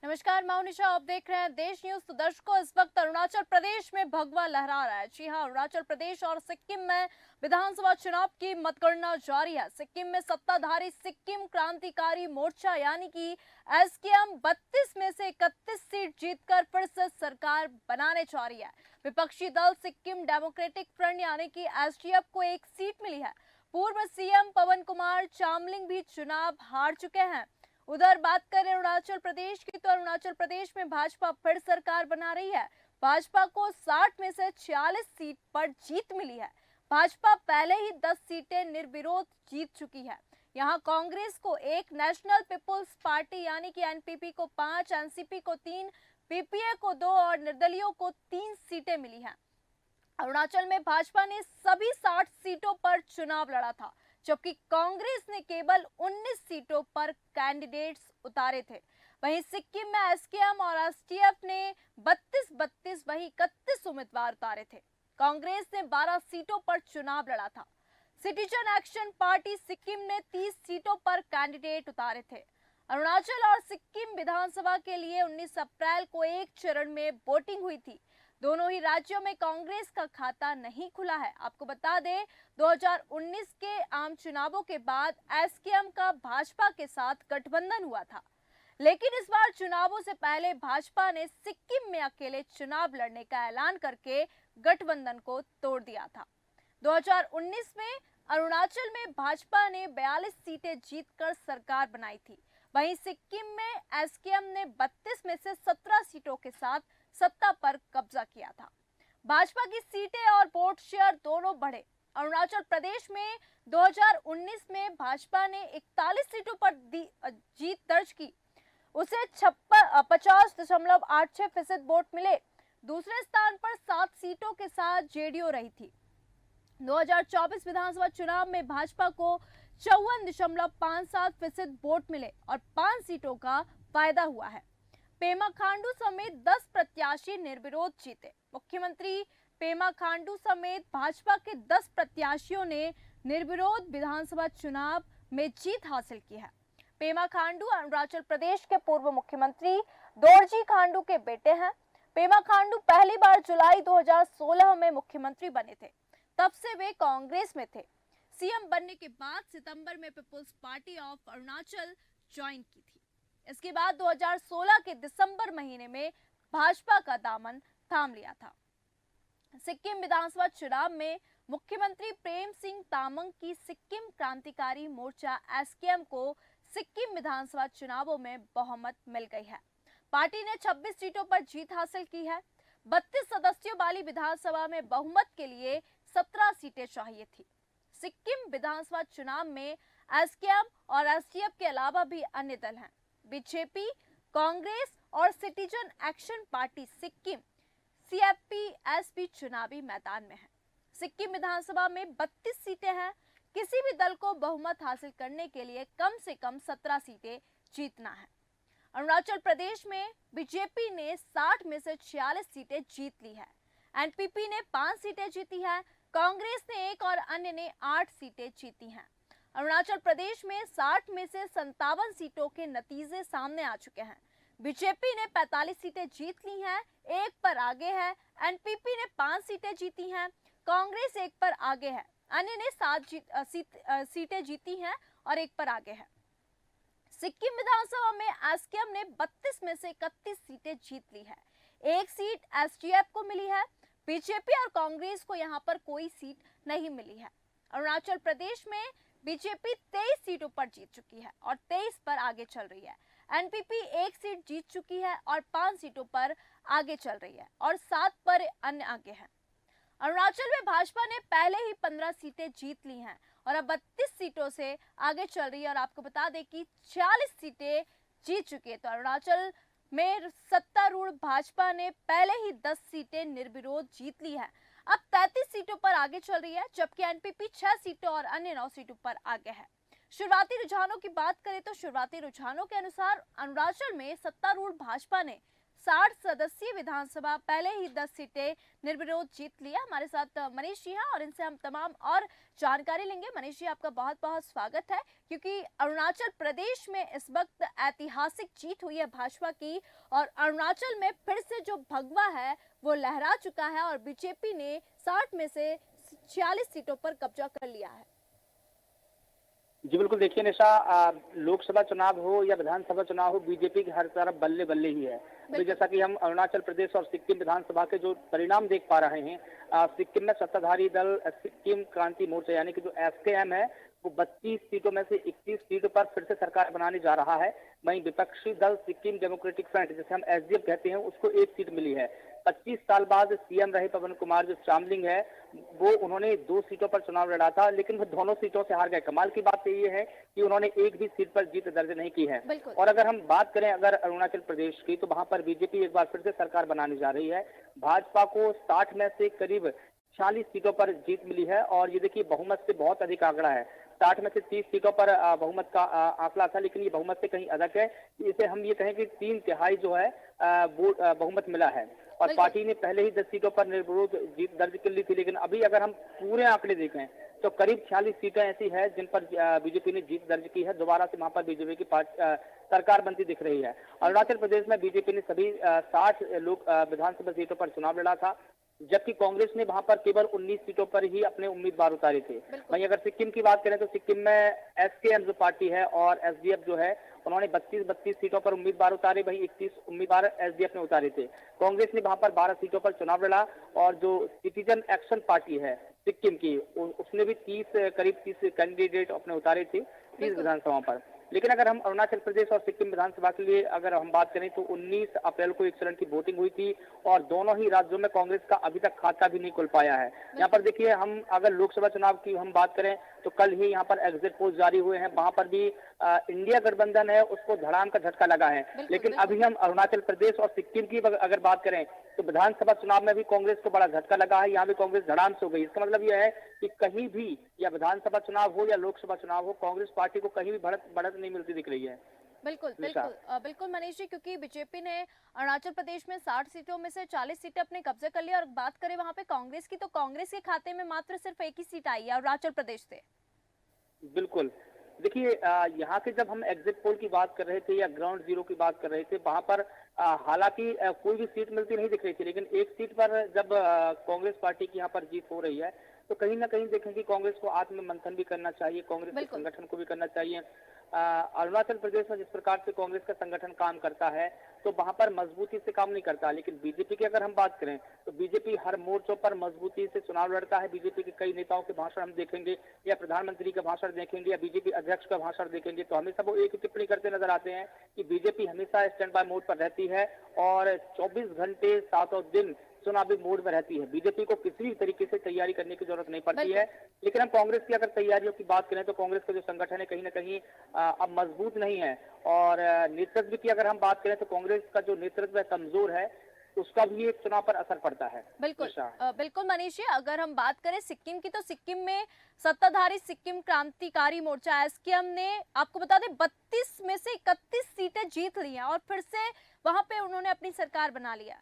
नमस्कार, मैं हूं निशा। आप देख रहे हैं देश न्यूज। तो दर्शकों, इस वक्त अरुणाचल प्रदेश में भगवा लहरा रहा है। जी हां, अरुणाचल प्रदेश और सिक्किम में विधानसभा चुनाव की मतगणना जारी है। सिक्किम में सत्ताधारी सिक्किम क्रांतिकारी मोर्चा यानी कि एसकेएम 32 में से 31 सीट जीतकर फिर से सरकार बनाने जा रही है। विपक्षी दल सिक्किम डेमोक्रेटिक फ्रंट यानी कि एसडीएफ को एक सीट मिली है। पूर्व सीएम पवन कुमार चामलिंग भी चुनाव हार चुके हैं। उधर बात करें अरुणाचल प्रदेश की, तो अरुणाचल प्रदेश में भाजपा फिर सरकार बना रही है। भाजपा को 60 में से 46 सीट पर जीत मिली है। भाजपा पहले ही 10 सीटें निर्विरोध जीत चुकी है। यहां कांग्रेस को 1, नेशनल पीपुल्स पार्टी यानी कि एनपीपी को 5, एनसीपी को 3, पीपीए को 2 और निर्दलियों को 3 सीटें मिली हैं। अरुणाचल में भाजपा ने सभी 60 सीटों पर चुनाव लड़ा था, जबकि कांग्रेस ने केवल 19 सीटों पर कैंडिडेट्स उतारे थे। वहीं सिक्किम में एसकेएम और एसटीएफ ने 32-32 वहीं 31 उम्मीदवार उतारे थे। कांग्रेस ने 12 सीटों पर चुनाव लड़ा था। सिटीजन एक्शन पार्टी सिक्किम ने 30 सीटों पर कैंडिडेट उतारे थे। अरुणाचल और सिक्किम विधानसभा के लिए 19 अप्रैल को एक चरण में वोटिंग हुई थी। दोनों ही राज्यों में कांग्रेस का खाता नहीं खुला है। आपको बता दें, 2019 के आम चुनावों के बाद एसकेएम का भाजपा के साथ गठबंधन हुआ था, लेकिन इस बार चुनावों से पहले भाजपा ने सिक्किम में अकेले चुनाव लड़ने का ऐलान करके गठबंधन को तोड़ दिया था। 2019 में अरुणाचल में भाजपा ने 42 सीटें जीतकर सरकार बनाई थी। वहीं सिक्किम में एसकेएम ने 32 में से 17 सीटों के साथ सत्ता पर कब्जा किया था। भाजपा की सीटें और वोट शेयर दोनों बढ़े। अरुणाचल प्रदेश में 2019 में भाजपा ने 41 सीटों पर जीत दर्ज की। उसे 50.86% वोट मिले। दूसरे स्थान पर 7 सीटों के साथ जेडीयू रही थी। 2024 विधानसभा चुनाव में भाजपा को 54.57% वोट मिले और 5 सीटों का फायदा हुआ है। पेमा खांडू समेत 10 प्रत्याशी निर्विरोध जीते। मुख्यमंत्री पेमा खांडू समेत भाजपा के 10 प्रत्याशियों ने निर्विरोध विधानसभा चुनाव में जीत हासिल की है। पेमा खांडू अरुणाचल प्रदेश के पूर्व मुख्यमंत्री दोरजी खांडू के बेटे हैं। पेमा खांडू पहली बार जुलाई 2016 में मुख्यमंत्री बने थे। तब से वे कांग्रेस में थे। सीएम बनने के बाद सितंबर में People's Party of Arunachal join की थी। इसके बाद 2016 के दिसंबर महीने में भाजपा का दामन थाम लिया था। सिक्किम विधानसभा चुनाव में मुख्यमंत्री प्रेम सिंह तामंग की सिक्किम क्रांतिकारी मोर्चा एसकेएम को सिक्किम विधानसभा चुनावों में बहुमत मिल गई है। पार्टी ने 26 सीटों पर जीत हासिल की है। 32 सदस्यों वाली विधानसभा में बहुमत के लिए 17 सीटें चाहिए थी। सिक्किम विधानसभा चुनाव में एसकेएम और एसडीएफ के अलावा भी अन्य दल हैं। बीजेपी, कांग्रेस और citizen action party Sikkim CFP भी चुनावी मैदान में है। सिक्किम विधानसभा में 32 सीटें हैं। किसी भी दल को बहुमत हासिल करने के लिए कम से कम 17 सीटें जीतना है। अरुणाचल प्रदेश में बीजेपी ने 60 में से 46 सीटें जीत ली है। एनपीपी ने 5 सीटें जीती है। कांग्रेस ने 1 और अन्य ने 8 सीटें जीती हैं। अरुणाचल प्रदेश में 60 में से 57 सीटों के नतीजे सामने आ चुके हैं। बीजेपी ने 45 सीटें जीत ली हैं, 1 पर आगे है। एनपीपी ने 5 सीटें जीती हैं। कांग्रेस 1 पर आगे है। अन्य ने 7 सीटें जीती हैं और 1 पर आगे है। सिक्किम विधानसभा में एसकेएम ने 32 में से 31 सीटें जीत ली है। 1 सीट एसडीएफ को मिली है। बीजेपी और कांग्रेस को यहां पर कोई सीट नहीं मिली है। अरुणाचल प्रदेश में बीजेपी 23 सीटों पर जीत चुकी है और 23 पर आगे चल रही है। एनपीपी 1 सीट जीत चुकी है और 5 सीटों पर आगे चल रही है और 7 पर अन्य आगे हैं। अरुणाचल में भाजपा ने पहले ही 15 सीटें जीत ली हैं और अब 32 सीटों से आगे चल रही है और आपको बता दें कि 46 सीटें जीत चुकी है। तो अरुणाचल में सत्तारूढ़ भाजपा ने पहले ही 10 सीटें निर्विरोध जीत ली है। अब 33 सीटों पर आगे चल रही है, जबकि एनपीपी 6 सीटों और अन्य 9 सीटों पर आगे है। शुरुआती रुझानों की बात करें तो शुरुआती रुझानों के अनुसार अरुणाचल में सत्तारूढ़ भाजपा ने 60 सदस्यीय विधानसभा पहले ही 10 सीटें निर्विरोध जीत लिया। हमारे साथ मनीष जी हैं और इनसे हम तमाम और जानकारी लेंगे। मनीष जी, आपका बहुत बहुत स्वागत है, क्योंकि अरुणाचल प्रदेश में इस वक्त ऐतिहासिक जीत हुई है भाजपा की, और अरुणाचल में फिर से जो भगवा है वो लहरा चुका है और बीजेपी ने 60 में से 46 सीटों पर कब्जा कर लिया है। जी बिल्कुल, देखिए निशा, लोकसभा चुनाव हो या विधानसभा चुनाव हो, बीजेपी की हर तरफ बल्ले बल्ले ही है। अभी जैसा कि हम अरुणाचल प्रदेश और सिक्किम विधानसभा के जो परिणाम देख पा रहे हैं, सिक्किम में सत्ताधारी दल सिक्किम क्रांति मोर्चा यानी कि जो एसकेएम है, वो 32 सीटों में से 21 सीटों पर फिर से सरकार बनाने जा रहा है। वहीं विपक्षी दल सिक्किम डेमोक्रेटिक फ्रंट, जिसे हम एसडीएफ कहते हैं, उसको 1 सीट मिली है। 25 साल बाद सीएम रहे पवन कुमार जो चामलिंग है, वो उन्होंने 2 सीटों पर चुनाव लड़ा था, लेकिन वो दोनों सीटों से हार गए। कमाल की बात तो ये है कि उन्होंने एक भी सीट पर जीत दर्ज नहीं की है। और अगर हम बात करें अगर अरुणाचल प्रदेश की, तो वहां पर बीजेपी एक बार फिर से सरकार बनाने जा रही है। भाजपा को 60 में से करीब 40 सीटों पर जीत मिली है, और ये देखिए बहुमत से बहुत अधिक आंकड़ा है। 60 में से 30 सीटों पर बहुमत का आंकड़ा था, लेकिन ये बहुमत से कहीं अधिक है। इसे हम ये कहें कि 3/3 जो है बहुमत मिला है। और पार्टी ने पहले ही 10 सीटों पर निर्विरोध जीत दर्ज कर ली थी, लेकिन अभी अगर हम पूरे आंकड़े देखें तो करीब 46 सीटें ऐसी है जिन पर बीजेपी ने जीत दर्ज की है। दोबारा से वहां पर बीजेपी की सरकार बनती दिख रही है। अरुणाचल प्रदेश में बीजेपी ने सभी 60 लोग विधानसभा सीटों पर चुनाव लड़ा था, जबकि कांग्रेस ने वहां पर केवल 19 सीटों पर ही अपने उम्मीदवार उतारे थे। वहीं अगर सिक्किम की बात करें तो सिक्किम में एसकेएम जो पार्टी है और एसडीएफ जो है, उन्होंने 32 सीटों पर उम्मीदवार उतारे, वहीं 31 उम्मीदवार एसडीएफ ने उतारे थे। कांग्रेस ने वहां पर 12 सीटों पर चुनाव लड़ा, और जो सिटीजन एक्शन पार्टी है सिक्किम की, उसने भी करीब 30 कैंडिडेट अपने उतारे थे 30 विधानसभाओं पर। लेकिन अगर हम अरुणाचल प्रदेश और सिक्किम विधानसभा के लिए अगर हम बात करें तो 19 अप्रैल को एक चरण की वोटिंग हुई थी, और दोनों ही राज्यों में कांग्रेस का अभी तक खाता भी नहीं खुल पाया है। यहाँ पर देखिए, हम अगर लोकसभा चुनाव की हम बात करें तो कल ही यहाँ पर एग्जिट पोल जारी हुए हैं। वहां पर भी इंडिया गठबंधन है, उसको धड़ाम का झटका लगा है। लेकिन अभी हम अरुणाचल प्रदेश और सिक्किम की अगर बात करें तो विधानसभा चुनाव में भी कांग्रेस को बड़ा झटका लगा है। यहाँ भी कांग्रेस धड़ाम से हो गई। इसका मतलब यह है कि कहीं भी, या विधानसभा चुनाव हो या लोकसभा चुनाव हो, कांग्रेस पार्टी को कहीं भी बढ़त नहीं मिलती दिख रही है। बिल्कुल बिल्कुल बिल्कुल मनीष जी, क्योंकि बीजेपी ने अरुणाचल प्रदेश में 60 सीटों में से 40 सीटें अपने कब्जे कर ली, और बात करें वहां पे कांग्रेस की, तो कांग्रेस के खाते में मात्र सिर्फ 1 ही सीट आई है अरुणाचल प्रदेश से। बिल्कुल, देखिए, यहाँ के जब हम एग्जिट पोल की बात कर रहे थे या ग्राउंड जीरो की बात कर रहे थे, वहां पर हालांकि कोई भी सीट मिलती नहीं दिख रही थी, लेकिन एक सीट पर जब कांग्रेस पार्टी की यहाँ पर जीत हो रही है, तो कहीं ना कहीं देखें कि कांग्रेस को आत्म मंथन भी करना चाहिए, कांग्रेस के संगठन को भी करना चाहिए। अरुणाचल प्रदेश में जिस प्रकार से कांग्रेस का संगठन काम करता है, तो वहां पर मजबूती से काम नहीं करता। लेकिन बीजेपी की अगर हम बात करें तो बीजेपी हर मोर्चों पर मजबूती से चुनाव लड़ता है। बीजेपी के कई नेताओं के भाषण हम देखेंगे, या प्रधानमंत्री का भाषण देखेंगे, या बीजेपी अध्यक्ष का भाषण देखेंगे, तो हमेशा वो एक ही टिप्पणी करते नजर आते हैं कि बीजेपी हमेशा स्टैंड बाय मोड पर रहती है और 24 घंटे 7 दिन चुनावी मोड में रहती है। बीजेपी को किसी भी तरीके से तैयारी करने की जरूरत नहीं पड़ती है। लेकिन हम कांग्रेस की अगर तैयारियों की बात करें तो कांग्रेस का जो संगठन है कहीं ना कहीं अब मजबूत नहीं है, और नेतृत्व की अगर हम बात करें तो कांग्रेस का जो नेतृत्व है कमजोर है, उसका भी एक चुनाव पर असर पड़ता है। बिल्कुल बिल्कुल मनीष जी, अगर हम बात करें सिक्किम की, तो सिक्किम में सत्ताधारी सिक्किम क्रांतिकारी मोर्चा एसकेएम ने, आपको बता दें, 32 में से 31 सीटें जीत ली हैं और फिर से वहां पे उन्होंने अपनी सरकार बना लिया।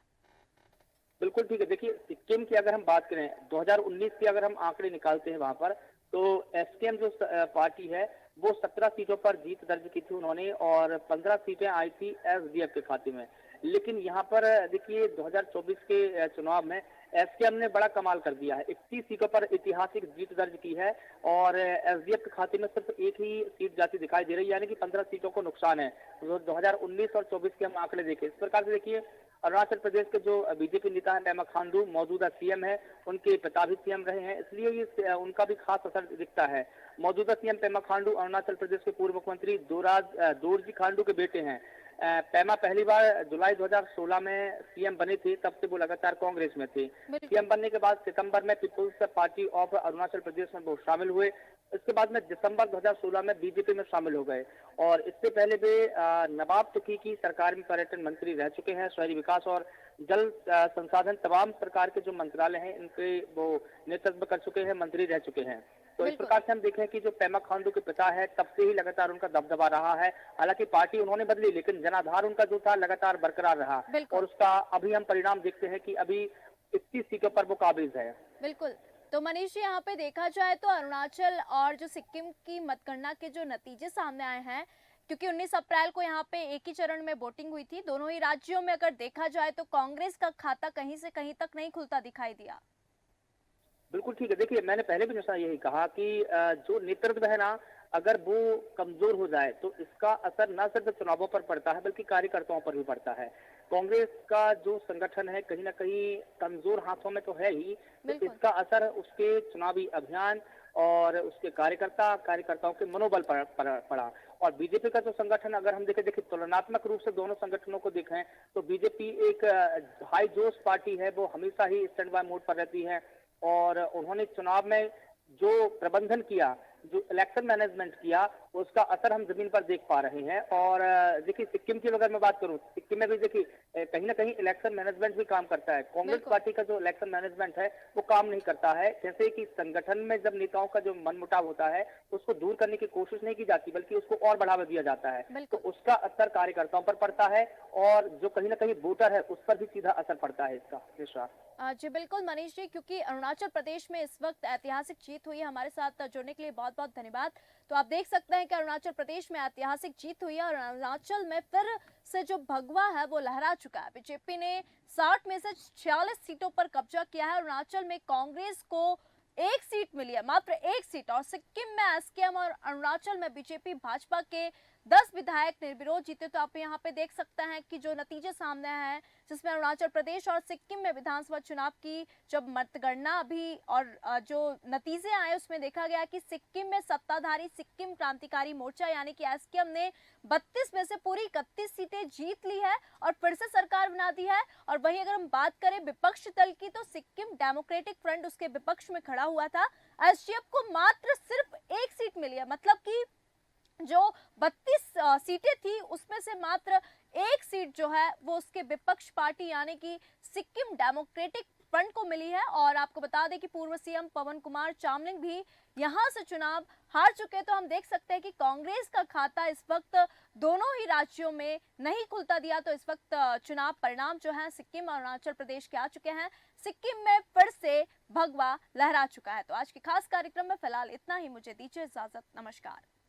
बिल्कुल ठीक है। देखिए, सिक्किम की अगर हम बात करें 2019 के अगर हम आंकड़े निकालते हैं वहां पर, तो एसकेएम जो पार्टी है वो 17 सीटों पर जीत दर्ज की थी उन्होंने, और 15 सीटें आई थी एसडीएफ के खाते में। लेकिन यहाँ पर देखिए 2024 के चुनाव में एसकेएम ने बड़ा कमाल कर दिया है, 31 सीटों पर ऐतिहासिक जीत दर्ज की है, और एसडीएफ के खाते में सिर्फ एक ही सीट जाती दिखाई दे रही है, यानी कि 15 सीटों को नुकसान है। 2019 और 24 के हम आंकड़े देखें, इस प्रकार से देखिए अरुणाचल प्रदेश के जो बीजेपी नेता है पेमा खांडू, मौजूदा सीएम है, उनके पिता भी सीएम रहे हैं, इसलिए ये उनका भी खास असर दिखता है। मौजूदा सीएम पेमा खांडू अरुणाचल प्रदेश के पूर्व मुख्यमंत्री दोरजी खांडू के बेटे हैं। पेमा पहली बार जुलाई 2016 में सीएम बने थे, तब से वो लगातार कांग्रेस में थे। सीएम बनने के बाद सितंबर में People's Party of Arunachal Pradesh में वो शामिल हुए। इसके बाद में दिसंबर 2016 में बीजेपी में शामिल हो गए, और इससे पहले वे नवाब तुकी की सरकार में पर्यटन मंत्री रह चुके हैं। शहरी विकास और जल संसाधन तमाम प्रकार के जो मंत्रालय हैं इनके वो नेतृत्व कर चुके हैं, मंत्री रह चुके हैं। तो इस बिल्कुल। प्रकार से हम देखें कि जो पेमा खांडू के पिता है तब से ही लगातार उनका दबदबा रहा है। हालांकि पार्टी उन्होंने बदली लेकिन जनाधार उनका जो था लगातार बरकरार रहा बिल्कुल। और उसका अभी हम परिणाम देखते हैं कि अभी 21 सीटों पर वो काबिज है। बिल्कुल। तो मनीष जी, यहाँ पे देखा जाए तो अरुणाचल और जो सिक्किम की मतगणना के जो नतीजे सामने आए हैं, क्योंकि 19 अप्रैल को यहाँ पे एक ही चरण में वोटिंग हुई थी, दोनों ही राज्यों में अगर देखा जाए तो कांग्रेस का खाता कहीं से कहीं तक नहीं खुलता दिखाई दिया। बिल्कुल ठीक है। देखिए, मैंने पहले भी जैसा यही कहा कि जो नेतृत्व है ना, अगर वो कमज़ोर हो जाए, तो इसका असर ना सिर्फ़ चुनावों पर पड़ता है, बल्कि कार्यकर्ताओं पर भी पड़ता है। कांग्रेस का जो संगठन है, कहीं न कहीं कमज़ोर हाथों में तो है ही, तो बिल्कुल। इसका असर उसके चुनावी अभियान और उसके कार्यकर्ताओं के मनोबल पर पड़ा। और बीजेपी का जो संगठन अगर हम देखिए तुलनात्मक रूप से दोनों संगठनों को देखें, तो बीजेपी एक हाई जोश पार्टी है, वो हमेशा ही स्टैंड बाय मोड पर रहती है। और उन्होंने चुनाव में जो प्रबंधन किया, जो इलेक्शन मैनेजमेंट किया, उसका असर हम जमीन पर देख पा रहे हैं। और देखिए, सिक्किम की अगर मैं बात करूं, सिक्किम में भी देखिए कहीं ना कहीं इलेक्शन मैनेजमेंट भी काम करता है। कांग्रेस बिल्कुल। पार्टी का जो इलेक्शन मैनेजमेंट है वो काम नहीं करता है। जैसे कि संगठन में जब नेताओं का जो मनमुटाव होता है, उसको दूर करने की कोशिश नहीं की जाती, बल्कि उसको और बढ़ावा दिया जाता है। तो बिल्कुल। उसका असर कार्यकर्ताओं पर पड़ता है और जो कहीं ना कहीं वोटर है उस पर भी सीधा असर पड़ता है इसका। निशा। जी बिल्कुल मनीष जी, क्योंकि अरुणाचल प्रदेश में इस वक्त ऐतिहासिक जीत हुई है। हमारे साथ जुड़ने के लिए बहुत बहुत धन्यवाद। तो आप देख सकते हैं कि अरुणाचल प्रदेश में ऐतिहासिक जीत हुई है और अरुणाचल में फिर से जो भगवा है वो लहरा चुका है। बीजेपी ने 60 में से 46 सीटों पर कब्जा किया है। अरुणाचल में कांग्रेस को एक सीट मिली है, मात्र एक सीट, और सिक्किम में एसकेएम और अरुणाचल में बीजेपी भाजपा के 10 विधायक निर्विरोध जीते। तो आप यहाँ पे देख सकते हैं कि जो नतीजे सामने आए हैं, जिसमें अरुणाचल प्रदेश और सिक्किम में विधानसभा चुनाव की जब मतगणना अभी और जो नतीजे आए उसमें देखा गया कि सिक्किम में सत्ताधारी सिक्किम क्रांतिकारी मोर्चा यानी कि एसकेएम ने 32 में से पूरी 31 सीटें जीत ली है और फिर से सरकार बना दी है। और वहीं अगर हम बात करें विपक्ष दल की, तो सिक्किम डेमोक्रेटिक फ्रंट उसके विपक्ष में खड़ा हुआ था। एसडीएफ को मात्र सिर्फ एक सीट मिली है, मतलब कि जो 32 सीटें थी उसमें से मात्र एक सीट जो है वो उसके विपक्ष पार्टी यानी कि सिक्किम डेमोक्रेटिक फ्रंट को मिली है। और आपको बता दें कि पूर्व सीएम पवन कुमार चामलिंग भी यहां से चुनाव हार चुके। तो हम देख सकते हैं कि कांग्रेस का खाता इस वक्त दोनों ही राज्यों में नहीं खुलता दिया। तो इस वक्त चुनाव परिणाम जो है सिक्किम और अरुणाचल प्रदेश के आ चुके हैं। सिक्किम में फिर से भगवा लहरा चुका है। तो आज के खास कार्यक्रम में फिलहाल इतना ही। मुझे दीजिए इजाजत। नमस्कार।